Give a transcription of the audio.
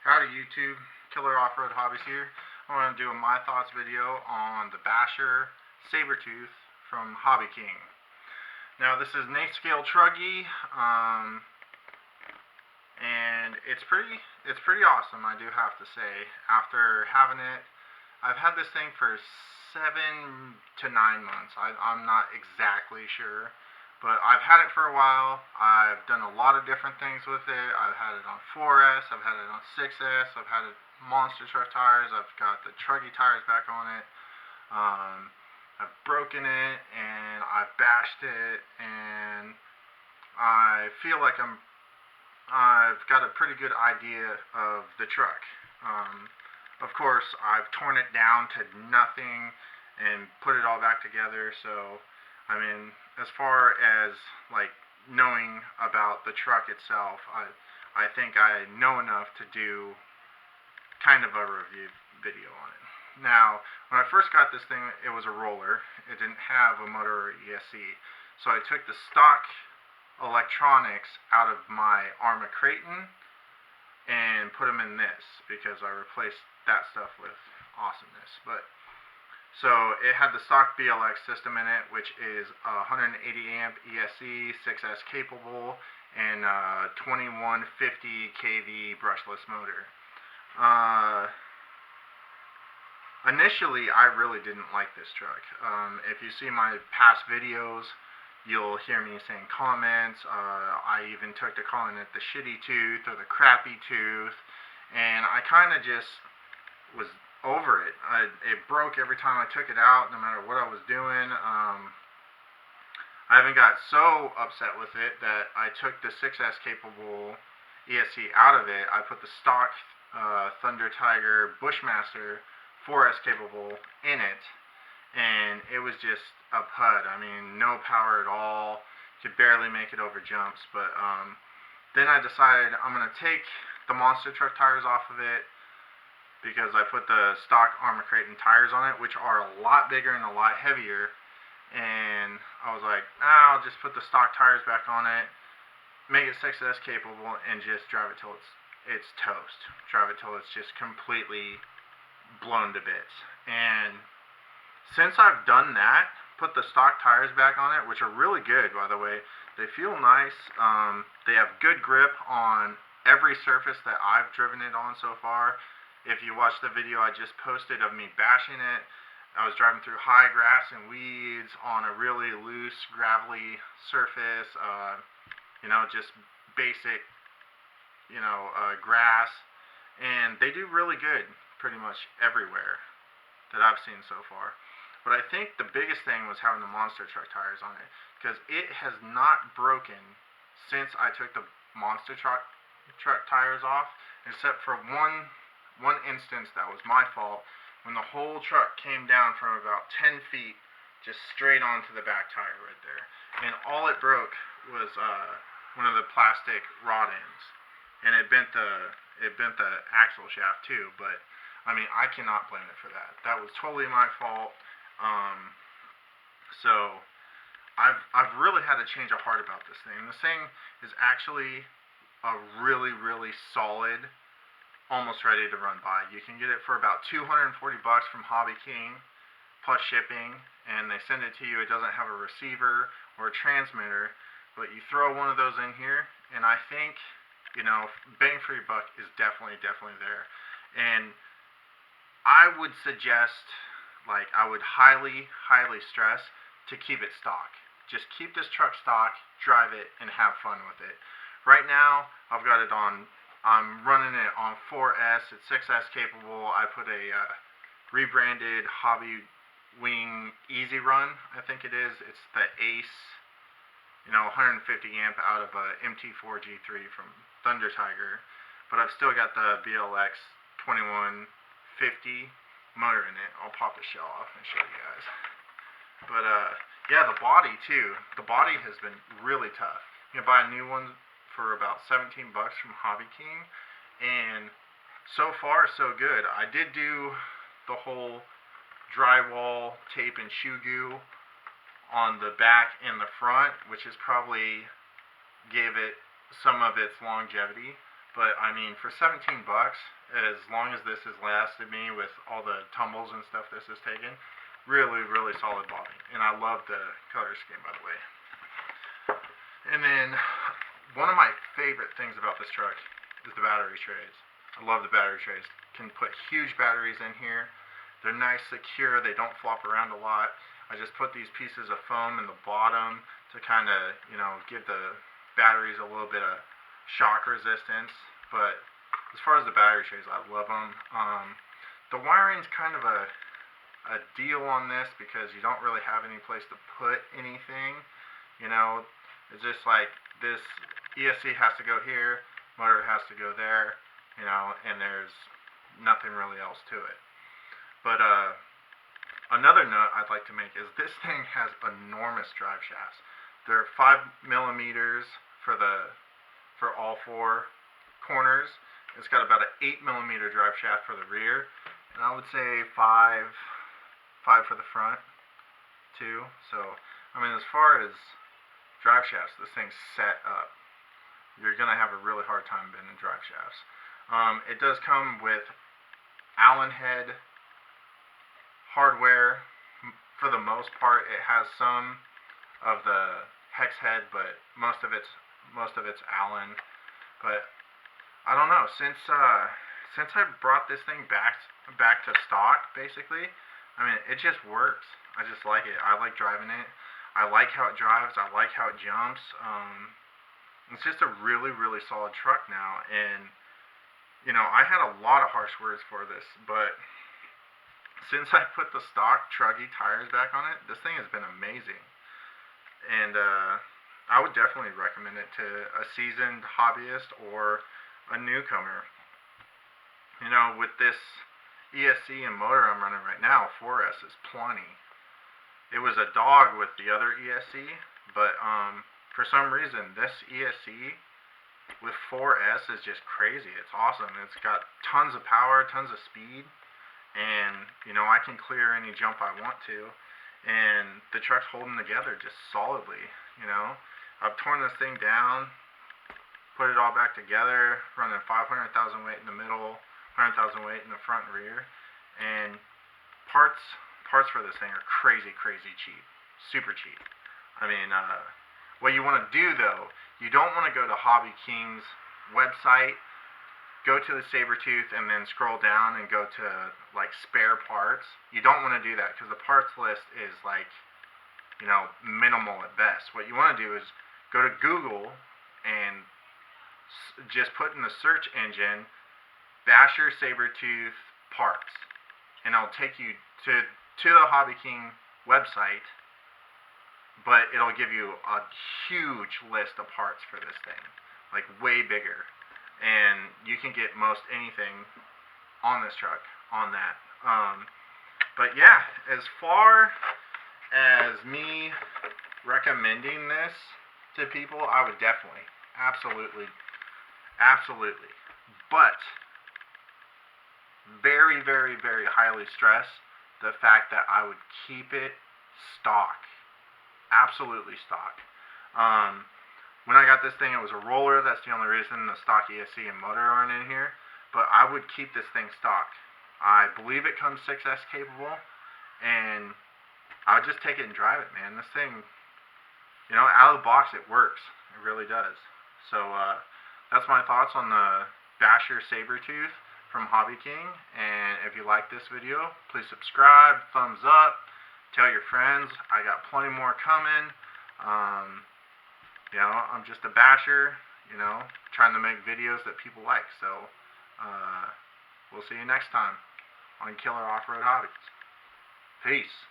Howdy YouTube, Killer Off-Road Hobbies here. I want to do a my thoughts video on the Basher SaberTooth from Hobby King. Now this is an 8 scale truggy, and it's pretty awesome, I do have to say. After having it, I've had this thing for 7 to 9 months. I'm not exactly sure. But I've had it for a while. I've done a lot of different things with it. I've had it on 4S, I've had it on 6S, I've had it monster truck tires, I've got the truggy tires back on it. I've broken it and I've bashed it, and I feel like I've got a pretty good idea of the truck. Of course, I've torn it down to nothing and put it all back together, so I mean, as far as like knowing about the truck itself, I think I know enough to do kind of a review video on it. Now, when I first got this thing, it was a roller. It didn't have a motor or ESC. So I took the stock electronics out of my Arma Creighton and put them in this because I replaced that stuff with awesomeness. So it had the stock BLX system in it, which is 180 amp ESC, 6S capable, and 2150 kV brushless motor. Initially, I really didn't like this truck. If you see my past videos, you'll hear me saying comments. I even took to calling it the shitty tooth or the crappy tooth, and I kind of just was over it. It broke every time I took it out, no matter what I was doing. I even got so upset with it that I took the 6S capable ESC out of it. I put the stock Thunder Tiger Bushmaster 4S capable in it, and it was just a PUD. I mean, no power at all. Could barely make it over jumps. But then I decided I'm going to take the monster truck tires off of it, because I put the stock Arma Creighton tires on it, which are a lot bigger and a lot heavier, and I was like, I'll just put the stock tires back on it, make it 6S capable, and just drive it till it's toast. Drive it till it's just completely blown to bits. And since I've done that, put the stock tires back on it, which are really good, by the way. They feel nice. They have good grip on every surface that I've driven it on so far. If you watch the video I just posted of me bashing it, I was driving through high grass and weeds on a really loose, gravelly surface, just basic, grass, and they do really good pretty much everywhere that I've seen so far. But I think the biggest thing was having the monster truck tires on it, because it has not broken since I took the monster truck tires off, except for one instance that was my fault, when the whole truck came down from about 10 feet just straight onto the back tire right there, and all it broke was one of the plastic rod ends, and it bent the axle shaft too. But I mean, I cannot blame it for that. That was totally my fault. So I've really had to change a heart about this thing. This thing is actually a really, really solid, almost ready to run by. You can get it for about $240 from Hobby King plus shipping, and they send it to you. It doesn't have a receiver or a transmitter, but you throw one of those in here, and I think, bang for your buck is definitely there. And I would suggest, I would highly stress to keep it stock. Just keep this truck stock, drive it, and have fun with it. Right now, I've got it on, I'm running it on 4S. It's 6S capable. I put a rebranded Hobby Wing Easy Run, I think it is. It's the Ace, 150 amp out of a MT4 G3 from Thunder Tiger. But I've still got the BLX 2150 motor in it. I'll pop the shell off and show you guys. But yeah, the body too. The body has been really tough. You can buy a new one for about $17 from Hobby King, and so far so good. I did do the whole drywall tape and shoe goo on the back and the front, which has probably gave it some of its longevity, But I mean, for 17 bucks, as long as this has lasted me with all the tumbles and stuff this has taken, really, really solid body. And I love the color scheme, by the way. And then, one of my favorite things about this truck is the battery trays. I love the battery trays. Can put huge batteries in here. They're nice, secure. They don't flop around a lot. I just put these pieces of foam in the bottom to kind of, give the batteries a little bit of shock resistance. But as far as the battery trays, I love them. The wiring's kind of a deal on this because you don't really have any place to put anything. It's just like this ESC has to go here, motor has to go there, and there's nothing really else to it. But another note I'd like to make is this thing has enormous drive shafts. They're 5 millimeters for all four corners. It's got about an 8 millimeter drive shaft for the rear, and I would say five for the front too. So I mean, as far as drive shafts, this thing's set up. You're gonna have a really hard time bending drive shafts. It does come with Allen head hardware. For the most part, it has some of the hex head, but most of it's Allen. But I don't know. Since I brought this thing back to stock, basically, I mean, it just works. I just like it. I like driving it. I like how it drives. I like how it jumps. It's just a really, really solid truck now. And I had a lot of harsh words for this, but since I put the stock truggy tires back on it, this thing has been amazing. And I would definitely recommend it to a seasoned hobbyist or a newcomer. With this ESC and motor I'm running right now, 4S is plenty. It was a dog with the other ESC, but for some reason this ESC with 4S is just crazy. It's awesome. It's got tons of power, tons of speed, and I can clear any jump I want to, and the truck's holding together just solidly. I've torn this thing down, put it all back together, running 500,000 weight in the middle, 100,000 weight in the front and rear, and parts for this thing are crazy cheap, super cheap. I mean, what you want to do though, you don't want to go to Hobby King's website, go to the SaberTooth, and then scroll down and go to like spare parts. You don't want to do that because the parts list is like, minimal at best. What you want to do is go to Google and just put in the search engine Basher SaberTooth parts, and it'll take you to the Hobby King website, but it'll give you a huge list of parts for this thing, like way bigger, and you can get most anything on this truck on that. But yeah, as far as me recommending this to people, I would definitely, absolutely, but very, very, very highly stress the fact that I would keep it stock. Absolutely stock. When I got this thing, it was a roller. That's the only reason the stock ESC and motor aren't in here. But I would keep this thing stock. I believe it comes 6S capable, and I would just take it and drive it, man. This thing, out of the box, it works. It really does. So that's my thoughts on the Basher SaberTooth from Hobby King. And if you like this video, please subscribe, thumbs up, tell your friends. I got plenty more coming. I'm just a basher, trying to make videos that people like. So we'll see you next time on Killer Off-Road Hobbies. Peace.